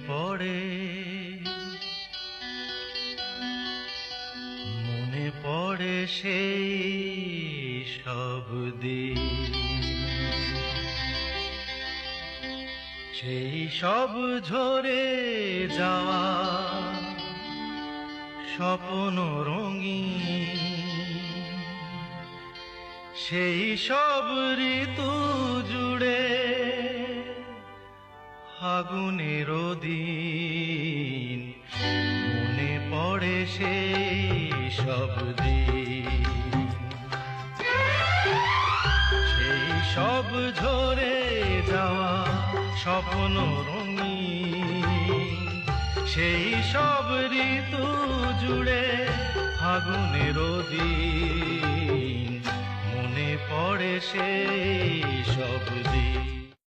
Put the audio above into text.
পড়ে, মনে পড়ে সেই সব দিন, সেই সব ঝরে যাওয়া স্বপ্ন রঙিন, সেই সব ঋতু জুড়ে ফাগুনের দিন, মনে পড়ে সেই সব দিন, সেই সব ঝরে যাওয়া স্বপ্ন রঙিন, সেই সব ঋতু জুড়ে ফাগুনের দিন, মনে পড়ে সেই সব দিন।